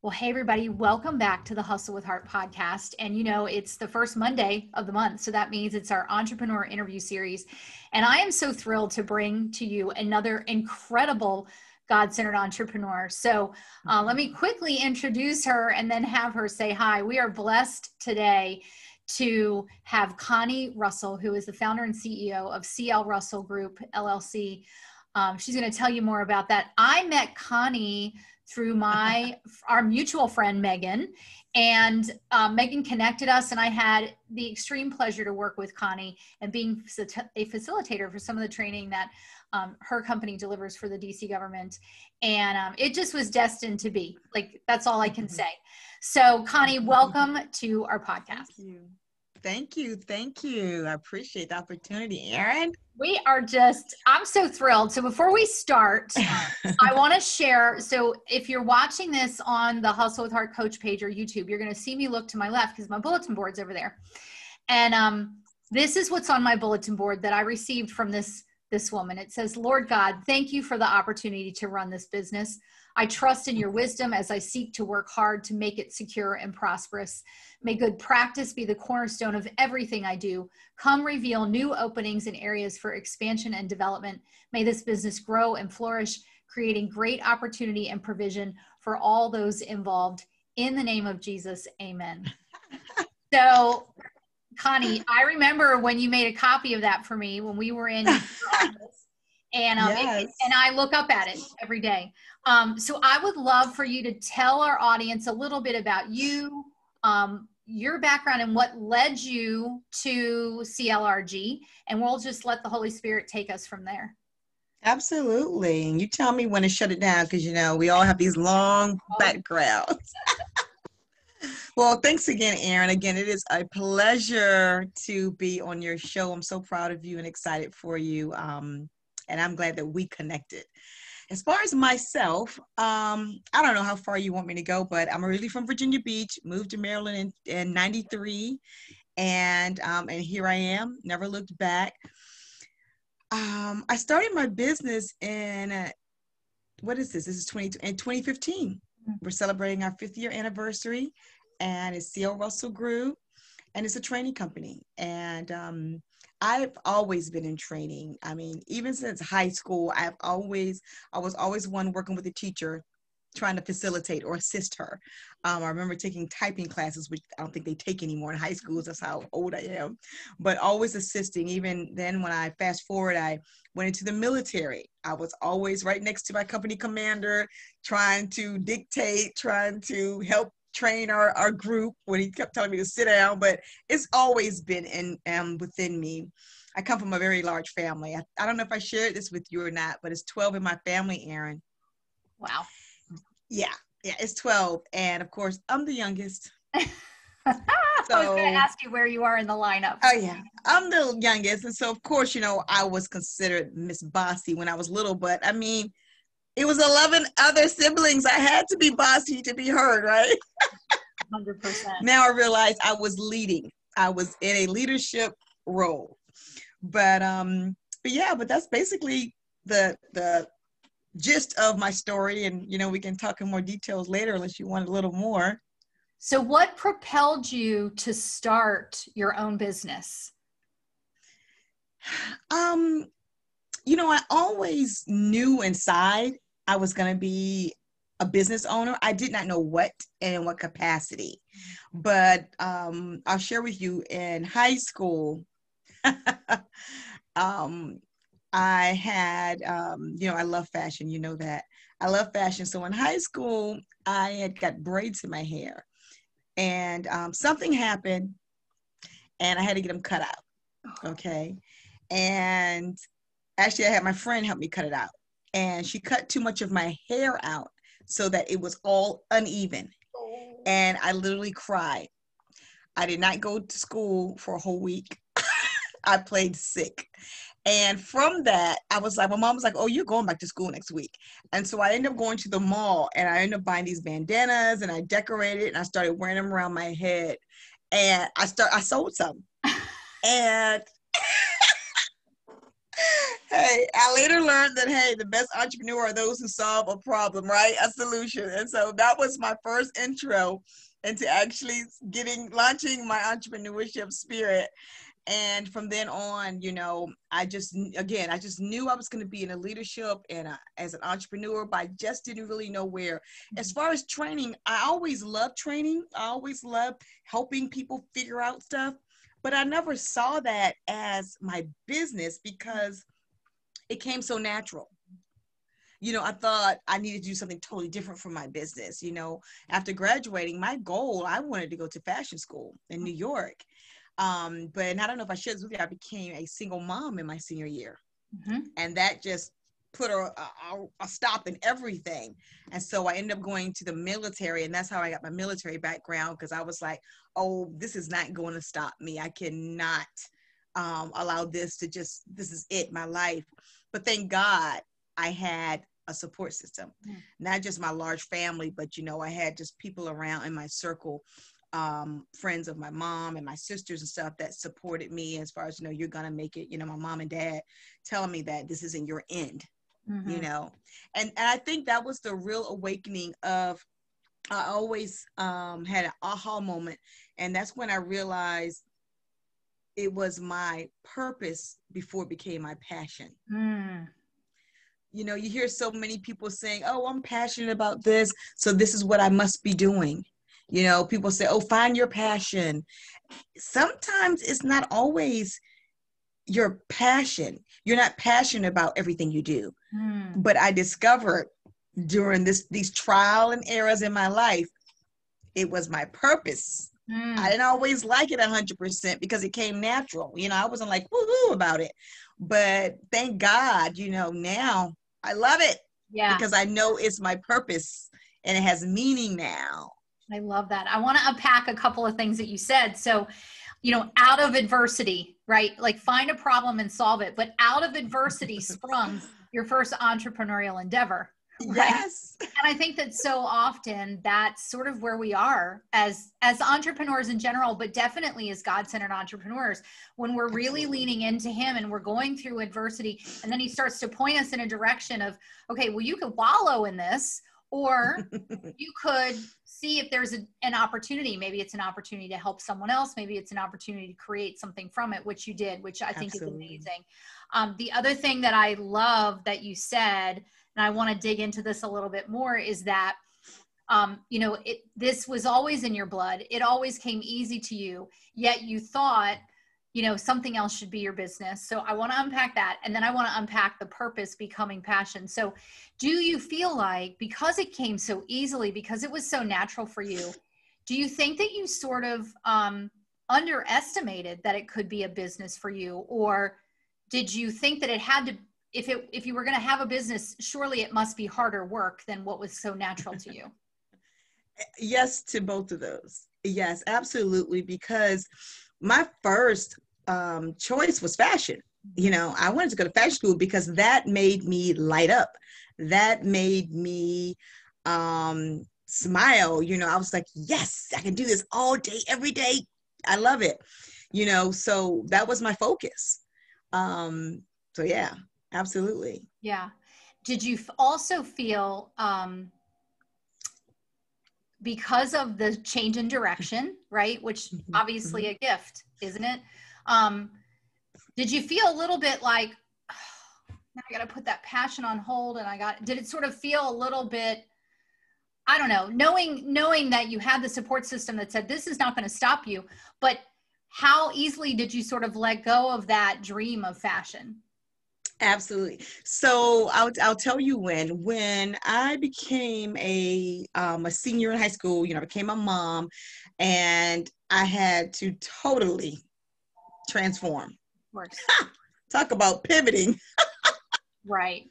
Well, hey, everybody, welcome back to the Hustle with Heart podcast. And it's the first Monday of the month. So that means it's our entrepreneur interview series. And I am so thrilled to bring to you another incredible God-centered entrepreneur. So let me quickly introduce her and then have her say hi. We are blessed today to have Connie Russell, who is the founder and CEO of CL Russell Group, LLC. She's going to tell you more about that. I met Connie through our mutual friend, Megan, and Megan connected us, and I had the extreme pleasure to work with Connie and being a facilitator for some of the training that her company delivers for the DC government. And it just was destined to be. Like, that's all I can say. So, Connie, welcome to our podcast. Thank you. Thank you. I appreciate the opportunity, Erin. I'm so thrilled. So before we start, I want to share. So if you're watching this on the Hustle with Heart Coach page or YouTube, you're going to see me look to my left because my bulletin board's over there. And this is what's on my bulletin board that I received from this woman. It says, Lord God, thank you for the opportunity to run this business. I trust in your wisdom as I seek to work hard to make it secure and prosperous. May good practice be the cornerstone of everything I do. Come reveal new openings and areas for expansion and development. May this business grow and flourish, creating great opportunity and provision for all those involved. In the name of Jesus, amen. So, Connie, I remember when you made a copy of that for me when we were in your office. And yes. And I look up at it every day. So I would love for you to tell our audience a little bit about you, your background, and what led you to CLRG. And we'll just let the Holy Spirit take us from there. Absolutely. You tell me when to shut it down because, we all have these long backgrounds. Well, thanks again, Erin. Again, it is a pleasure to be on your show. I'm so proud of you and excited for you. And I'm glad that we connected. As far as myself, I don't know how far you want me to go, but I'm originally from Virginia Beach, moved to Maryland in 93. And here I am, never looked back. I started my business in, what is this? This is in 2015. We're celebrating our 5th year anniversary, and it's CL Russell Group, and it's a training company. And I've always been in training. I mean, even since high school, I was always one working with a teacher, trying to facilitate or assist her. I remember taking typing classes, which I don't think they take anymore in high schools. That's how old I am. But always assisting. Even then, when I fast forward, I went into the military. I was always right next to my company commander, trying to dictate, trying to help train our group when he kept telling me to sit down, but it's always been within me. I come from a very large family. I don't know if I shared this with you or not, but it's 12 in my family, Erin. Wow. Yeah, it's 12. And of course, I'm the youngest. I was going to ask you where you are in the lineup. Oh, yeah. I'm the youngest. And so, of course, I was considered Miss Bossy when I was little, but I mean, it was 11 other siblings. I had to be bossy to be heard, right? 100%. Now I realize I was leading. I was in a leadership role. But that's basically the gist of my story. And, we can talk in more details later unless you want a little more. So what propelled you to start your own business? I always knew inside I was going to be a business owner. I did not know what and in what capacity, but I'll share with you in high school, I had, I love fashion, that. I love fashion. So in high school, I had got braids in my hair and something happened and I had to get them cut out. Okay. And actually, I had my friend help me cut it out. And she cut too much of my hair out so that it was all uneven. And I literally cried. I did not go to school for a whole week. I played sick. And from that, I was like, my mom was like, oh, you're going back to school next week. And so I ended up going to the mall and I ended up buying these bandanas and I decorated and I started wearing them around my head. And I sold some. And Hey, I later learned that, hey, the best entrepreneur are those who solve a problem, right? A solution. And so that was my first intro into actually launching my entrepreneurship spirit. And from then on, I just knew I was going to be in a leadership and as an entrepreneur, but I just didn't really know where. As far as training, I always loved training. I always loved helping people figure out stuff, but I never saw that as my business because it came so natural. I thought I needed to do something totally different for my business. After graduating, my goal, I wanted to go to fashion school in New York. But I don't know if I shared this with you, I became a single mom in my senior year. Mm-hmm. And that just put a stop in everything. And so I ended up going to the military, and that's how I got my military background, because I was like, oh, this is not going to stop me. I cannot allow this is it, my life. But thank God I had a support system, not just my large family, but, I had just people around in my circle, friends of my mom and my sisters and stuff that supported me as far as, you're going to make it, my mom and dad telling me that this isn't your end, and I think that was the real awakening of, I always had an aha moment. And that's when I realized it was my purpose before it became my passion. You hear so many people saying, oh, I'm passionate about this, so this is what I must be doing. People say, oh, find your passion. Sometimes it's not always your passion. You're not passionate about everything you do. But I discovered during these trial and errors in my life, it was my purpose. I didn't always like it 100% because it came natural. I wasn't like woo-hoo about it. But thank God, now I love it. Yeah. Because I know it's my purpose and it has meaning now. I love that. I want to unpack a couple of things that you said. So, out of adversity, right? Like find a problem and solve it. But out of adversity sprung your first entrepreneurial endeavor. Right? Yes. And I think that so often that's sort of where we are as entrepreneurs in general, but definitely as God-centered entrepreneurs, when we're really leaning into him and we're going through adversity, and then he starts to point us in a direction of, okay, well, you could wallow in this, or you could see if there's an opportunity. Maybe it's an opportunity to help someone else. Maybe it's an opportunity to create something from it, which you did, which I think is amazing. The other thing that I love that you said, and I want to dig into this a little bit more, is that, this was always in your blood. It always came easy to you, yet you thought, something else should be your business. So I want to unpack that. And then I want to unpack the purpose becoming passion. So do you feel like, because it came so easily, because it was so natural for you, do you think that you sort of underestimated that it could be a business for you? Or did you think that it had to, if you were going to have a business, surely it must be harder work than what was so natural to you? Yes, to both of those. Yes, absolutely. Because my first choice was fashion. I wanted to go to fashion school because that made me light up. That made me smile. I was like, yes, I can do this all day, every day. I love it. So that was my focus. So yeah, absolutely. Yeah. Did you also feel, because of the change in direction, right? Which obviously a gift, isn't it? Did you feel a little bit like, oh, now I got to put that passion on hold, and did it sort of feel a little bit, I don't know, knowing that you had the support system that said, this is not going to stop you, but how easily did you sort of let go of that dream of fashion? Absolutely. So I'll tell you when I became a senior in high school, I became a mom, and I had to totally transform. Of course. Talk about pivoting. Right.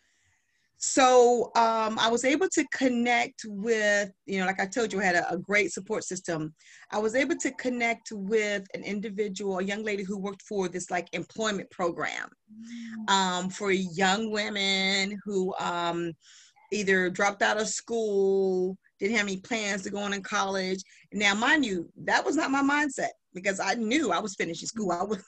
So I was able to connect with, like I told you, I had a great support system. I was able to connect with an individual, a young lady who worked for this like employment program for young women who either dropped out of school, didn't have any plans to go on in college. Now, mind you, that was not my mindset. because I knew I was finishing school.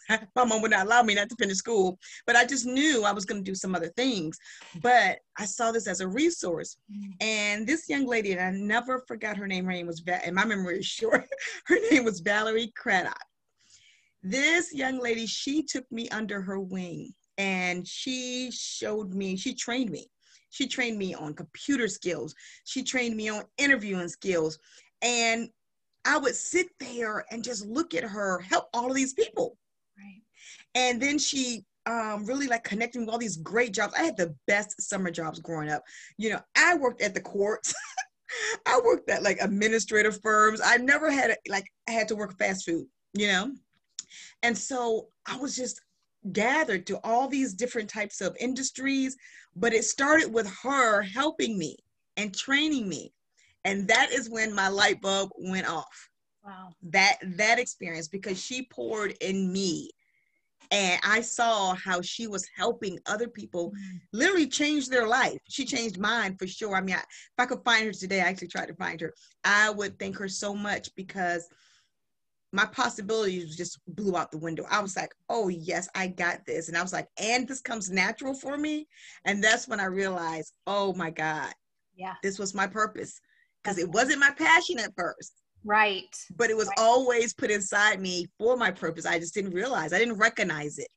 My mom would not allow me not to finish school, but I just knew I was going to do some other things. But I saw this as a resource. And this young lady, and I never forgot her name. Her name was, and my memory is short. Her name was Valerie Craddock. This young lady, she took me under her wing, and she trained me. She trained me on computer skills. She trained me on interviewing skills. And I would sit there and just look at her help all of these people. Right. And then she really like connecting with all these great jobs. I had the best summer jobs growing up. You know, I worked at the courts. I worked at like administrative firms. I never had to work fast food, you know? And so I was just gathered to all these different types of industries, but it started with her helping me and training me. And that is when my light bulb went off. Wow. That experience, because she poured in me and I saw how she was helping other people literally change their life. She changed mine for sure. I mean, if I could find her today, I actually tried to find her. I would thank her so much, because my possibilities just blew out the window. I was like, oh yes, I got this. And I was like, and this comes natural for me. And that's when I realized, oh my God, yeah, this was my purpose, because it wasn't my passion at first. Right. But it was always put inside me for my purpose. I just didn't realize. I didn't recognize it.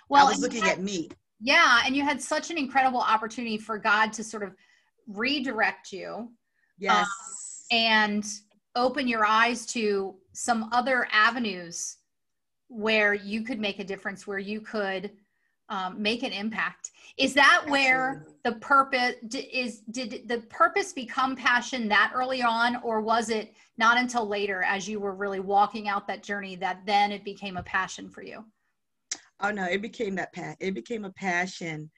Well, I was looking at me. Yeah. And you had such an incredible opportunity for God to sort of redirect you. Yes. And open your eyes to some other avenues where you could make a difference, where you could make an impact. Is that where the purpose did the purpose become passion that early on, or was it not until later, as you were really walking out that journey, that then it became a passion for you? Oh no, it became a passion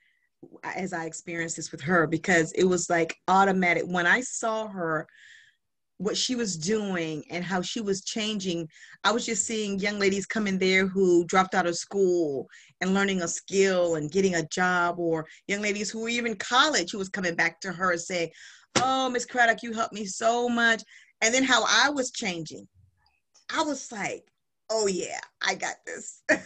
as I experienced this with her, because it was like automatic. When I saw her, what she was doing and how she was changing, I was just seeing young ladies come in there who dropped out of school and learning a skill and getting a job, or young ladies who were even in college who was coming back to her and saying, oh, Miss Craddock, you helped me so much. And then how I was changing. I was like, oh yeah, I got this. Oh,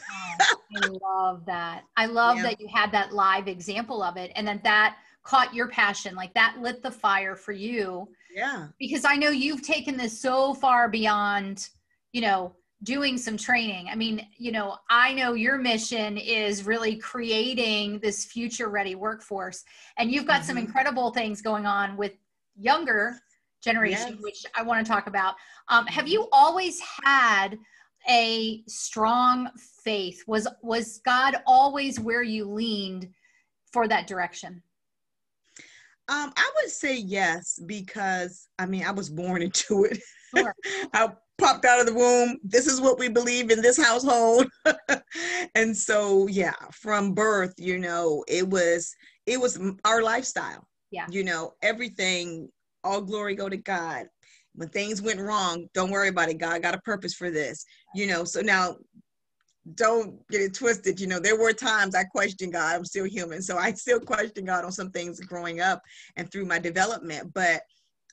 I love that. I love that you had that live example of it, and then that caught your passion, like that lit the fire for you. Yeah. Because I know you've taken this so far beyond, you know, doing some training. I mean, you know, I know your mission is really creating this future ready workforce, and you've got some incredible things going on with younger generation, which I want to talk about. Have you always had a strong faith? Was God always where you leaned for that direction? I would say yes, because I mean, I was born into it. Sure. I popped out of the womb. This is what we believe in this household. And so, yeah, from birth, you know, it was our lifestyle. Yeah. You know, everything, all glory go to God. When things went wrong, don't worry about it. God got a purpose for this, you know. So now, don't get it twisted. You know, there were times I questioned God. I'm still human. So I still question God on some things growing up and through my development, but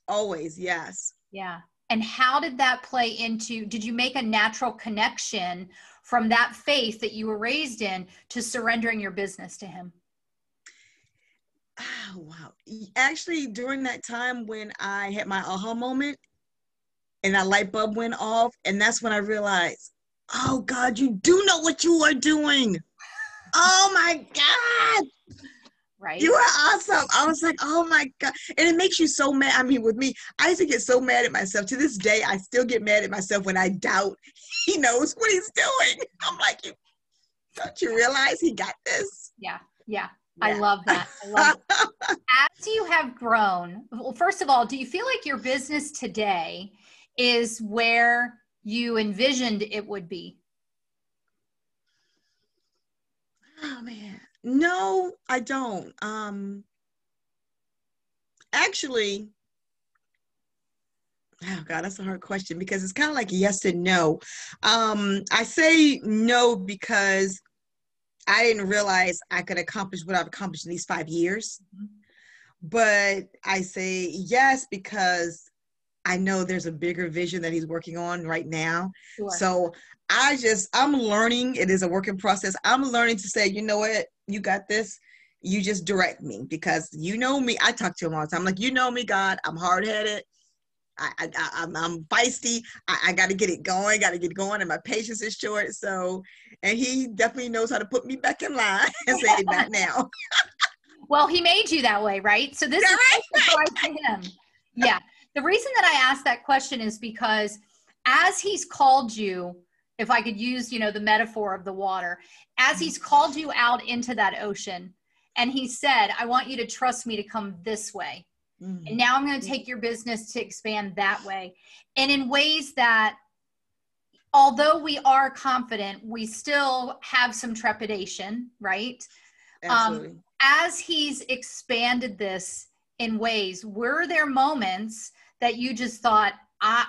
always, yes. Yeah. And how did that play into, did you make a natural connection from that faith that you were raised in to surrendering your business to Him? Oh, wow. Actually, during that time when I had my aha moment and that light bulb went off, and that's when I realized, oh God, you do know what you are doing. Oh my God. Right. You are awesome. I was like, oh my God. And it makes you so mad. I mean, with me, I used to get so mad at myself. To this day, I still get mad at myself when I doubt He knows what He's doing. I'm like, don't you realize He got this? Yeah. Yeah. I love that. I love it. As you have grown, well, first of all, do you feel like your business today is where you envisioned it would be? Oh man, no, I don't. Actually, oh God, that's a hard question, because it's kind of like yes and no. I say no because I didn't realize I could accomplish what I've accomplished in these 5 years. But I say yes because I know there's a bigger vision that he's working on right now. Sure. So I'm learning. It is a working process. I'm learning to say, you know what, you got this. You just direct me, because you know me. I talk to him all the time. I'm like, you know me, God. I'm hard headed. I'm feisty. I got to get it going. Got to get going, and my patience is short. So, and he definitely knows how to put me back in line and say, not now. Well, he made you that way, right? So this is no surprise to him. Yeah. The reason that I asked that question is because as he's called you, if I could use, the metaphor of the water, as he's called you out into that ocean, and he said, I want you to trust me to come this way. And now I'm going to take your business to expand that way. And in ways that, although we are confident, we still have some trepidation, right? Absolutely. As he's expanded this in ways, were there moments that you just thought, I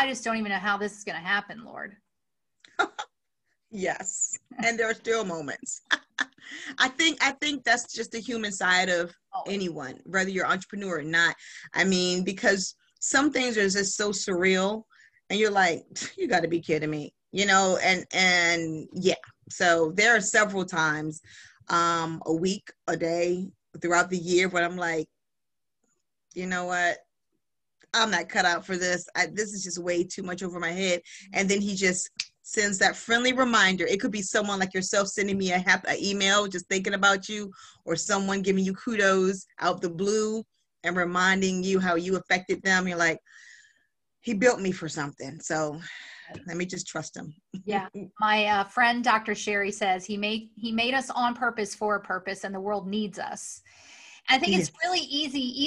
just don't even know how this is going to happen, Lord? Yes. And there are still moments. I think that's just the human side of anyone, whether you're an entrepreneur or not. I mean, because some things are just so surreal, and you're like, you got to be kidding me, and yeah. So there are several times, a week, a day, throughout the year, when I'm like, you know what? I'm not cut out for this. This is just way too much over my head. And then he just sends that friendly reminder. It could be someone like yourself sending me an email just thinking about you, or someone giving you kudos out the blue and reminding you how you affected them. You're like, he built me for something. So let me just trust him. Yeah. My friend, Dr. Sherry, says he made us on purpose for a purpose, and the world needs us. I think it's really easy,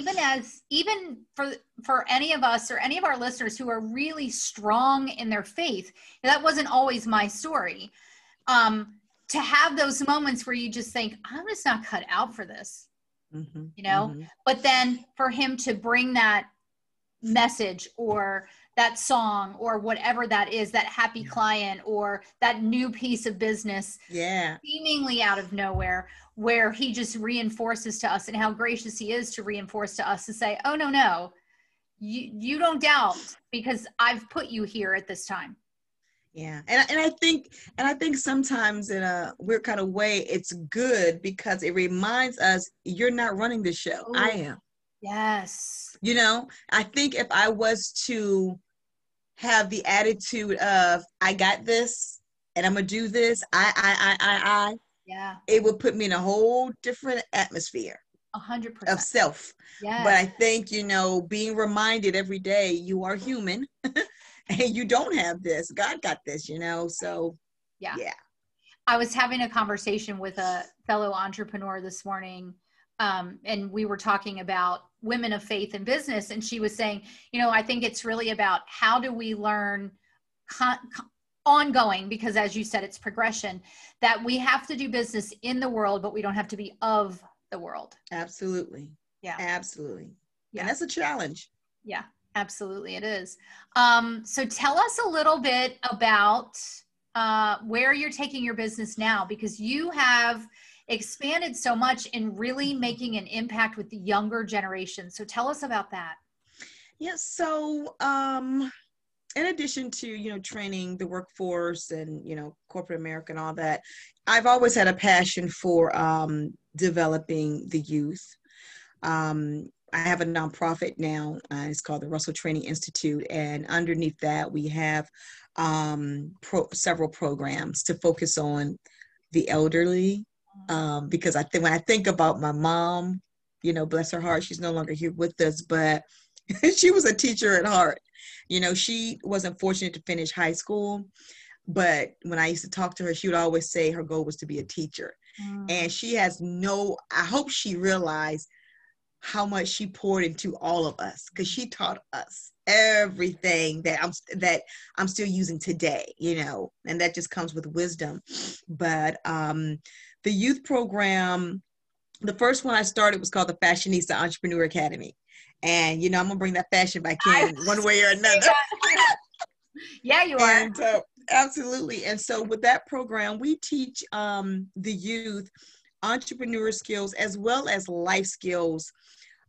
even for any of us or any of our listeners who are really strong in their faith. That wasn't always my story. To have those moments where you just think, I'm just not cut out for this, but then for him to bring that message or that song or whatever that is, that happy client or that new piece of business, seemingly out of nowhere, where he just reinforces to us, and how gracious he is to reinforce to us to say, oh, no, you don't doubt, because I've put you here at this time. Yeah. And I think sometimes in a weird kind of way, it's good, because it reminds us, you're not running the show. Ooh. I am. Yes. I think if I was to have the attitude of, I got this and I'm going to do this, it would put me in a whole different atmosphere. 100% of self. Yes. But I think, being reminded every day, you are human and you don't have this. God got this, so yeah. I was having a conversation with a fellow entrepreneur this morning, and we were talking about women of faith in business. And she was saying, I think it's really about how do we learn ongoing, because as you said, it's progression, that we have to do business in the world, but we don't have to be of the world. Absolutely. Yeah. Absolutely. Yeah. And that's a challenge. Yeah, absolutely. It is. So tell us a little bit about where you're taking your business now, because you have expanded so much in really making an impact with the younger generation. So tell us about that. Yeah. So, in addition to, training the workforce and, corporate America and all that, I've always had a passion for developing the youth. I have a nonprofit now. It's called the Russell Training Institute. And underneath that, we have several programs to focus on the elderly. Because when I think about my mom, bless her heart, she's no longer here with us, but she was a teacher at heart. She wasn't fortunate to finish high school, but when I used to talk to her, she would always say her goal was to be a teacher. And she has I hope she realized how much she poured into all of us, because she taught us everything that I'm still using today, and that just comes with wisdom. But the youth program, the first one I started was called the Fashionista Entrepreneur Academy. And, I'm going to bring that fashion back in one way or another. Yeah, you are. And, absolutely. And so with that program, we teach the youth entrepreneur skills as well as life skills,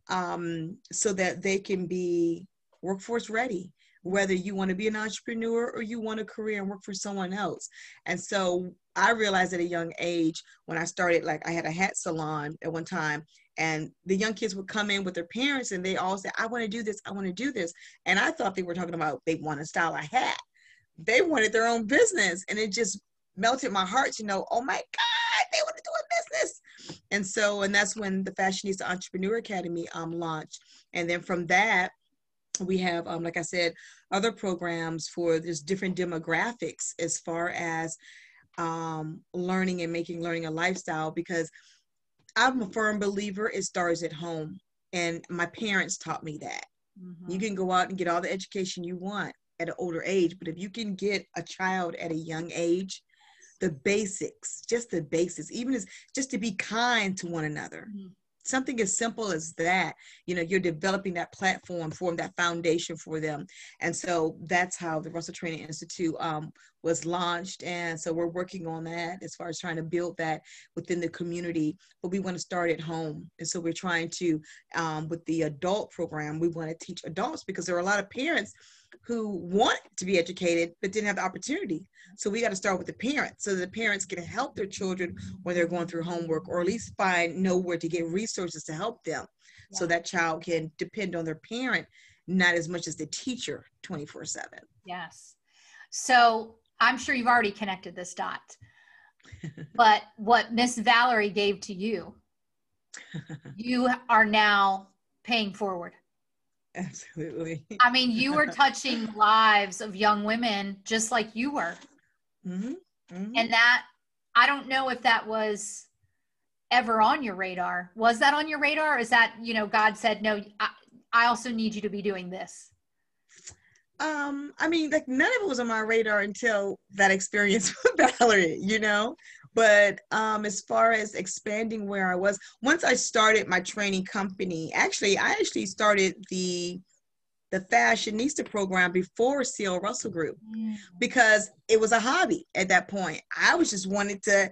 so that they can be workforce ready, whether you want to be an entrepreneur or you want a career and work for someone else. And so I realized at a young age when I started, like I had a hat salon at one time, and the young kids would come in with their parents and they all say, I want to do this, I want to do this. And I thought they were talking about they want to style a hat. They wanted their own business. And it just melted my heart to know, oh my God, they want to do a business. And so, and that's when the Fashionista Entrepreneur Academy launched. And then from that, we have, like I said, other programs for this different demographics as far as learning and making learning a lifestyle, because I'm a firm believer it starts at home. And my parents taught me that. You can go out and get all the education you want at an older age, but if you can get a child at a young age, the basics, just the basics, even as just to be kind to one another. Something as simple as that, you know, you're developing that platform for them, that foundation for them. And so that's how the Russell Training Institute was launched. And so we're working on that as far as trying to build that within the community, but we want to start at home. And so we're trying to, with the adult program, we want to teach adults, because there are a lot of parents who want to be educated but didn't have the opportunity. So we got to start with the parents, so the parents can help their children when they're going through homework, or at least know where to get resources to help them. So that child can depend on their parent, not as much as the teacher 24/7. Yes. So I'm sure you've already connected this dot, but what Miss Valerie gave to you, you are now paying forward. Absolutely. I mean, you were touching lives of young women just like you were. And that, I don't know if that was ever on your radar. Was that on your radar? Or is that, you know, God said, no, I also need you to be doing this? I mean, like none of it was on my radar until that experience with Valerie, you know. But as far as expanding where I was, once I started my training company, I actually started the Fashionista program before CL Russell Group, because it was a hobby at that point. I was just wanted to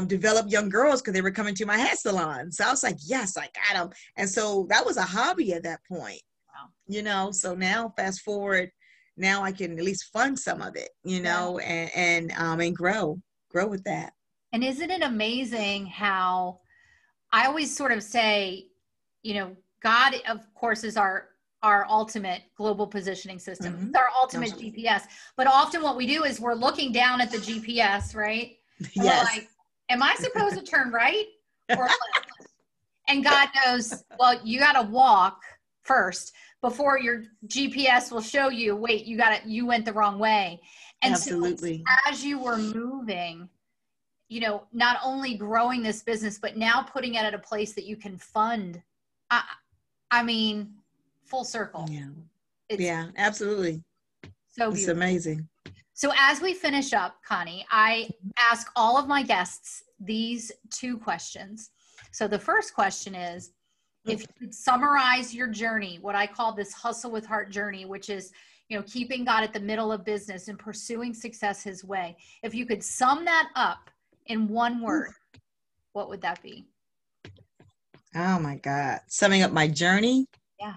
develop young girls because they were coming to my hair salon. So I was like, yes, I got them. And so that was a hobby at that point. Wow. You know, so now fast forward, now I can at least fund some of it, you know, and grow with that. And isn't it amazing how I always sort of say, you know, God, of course, is our ultimate global positioning system. It's our ultimate GPS. But often what we do is we're looking down at the GPS, right? And we're like, am I supposed to turn right or left? And God knows, well, you got to walk first before your GPS will show you, wait, you went the wrong way. And absolutely. So as you were moving, you know, not only growing this business, but now putting it at a place that you can fund. I mean, full circle. Yeah, absolutely. So beautiful. It's amazing. So as we finish up, Connie, I ask all of my guests these two questions. So the first question is, if you could summarize your journey, what I call this hustle with heart journey, which is, you know, keeping God at the middle of business and pursuing success his way. If you could sum that up in one word, what would that be? Oh my God. Summing up my journey? Yeah.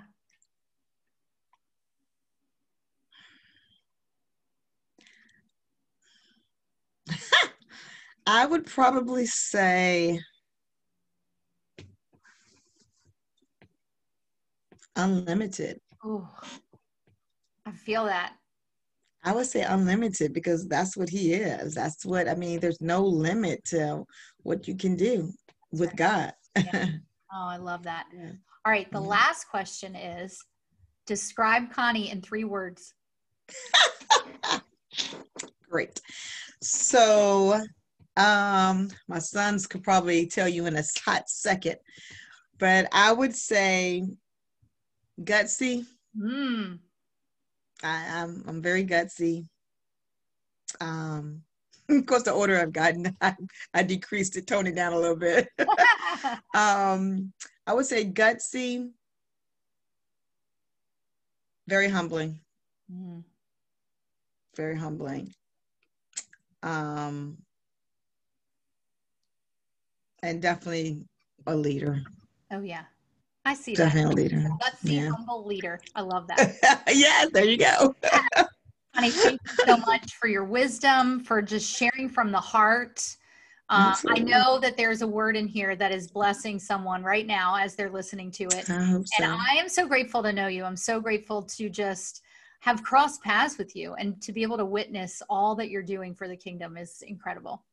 I would probably say unlimited. Oh, I feel that. I would say unlimited, because that's what he is. That's what, I mean, there's no limit to what you can do with God. Yeah. Oh, I love that. Yeah. All right. The last question is, describe Connie in 3 words. Great. So, my sons could probably tell you in a hot second, but I would say gutsy. I'm very gutsy. Of course, the older I've gotten, I decreased it, toned it down a little bit. I would say gutsy, very humbling. Very humbling. And definitely a leader. Oh, yeah. I see that. Definitely a leader. Gutsy, Yeah. humble leader. I love that. Yes, there you go. Connie, thank you so much for your wisdom, for just sharing from the heart. I Absolutely. know that there's a word in here that is blessing someone right now as they're listening to it. I hope And so. I am so grateful to know you. I'm so grateful to just have crossed paths with you and to be able to witness all that you're doing for the kingdom is incredible.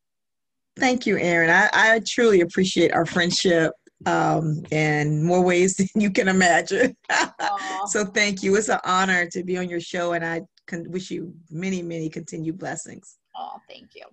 Thank you, Erin. I truly appreciate our friendship in more ways than you can imagine. Oh, So thank you. It's an honor to be on your show, and I wish you many, many continued blessings. oh, thank you.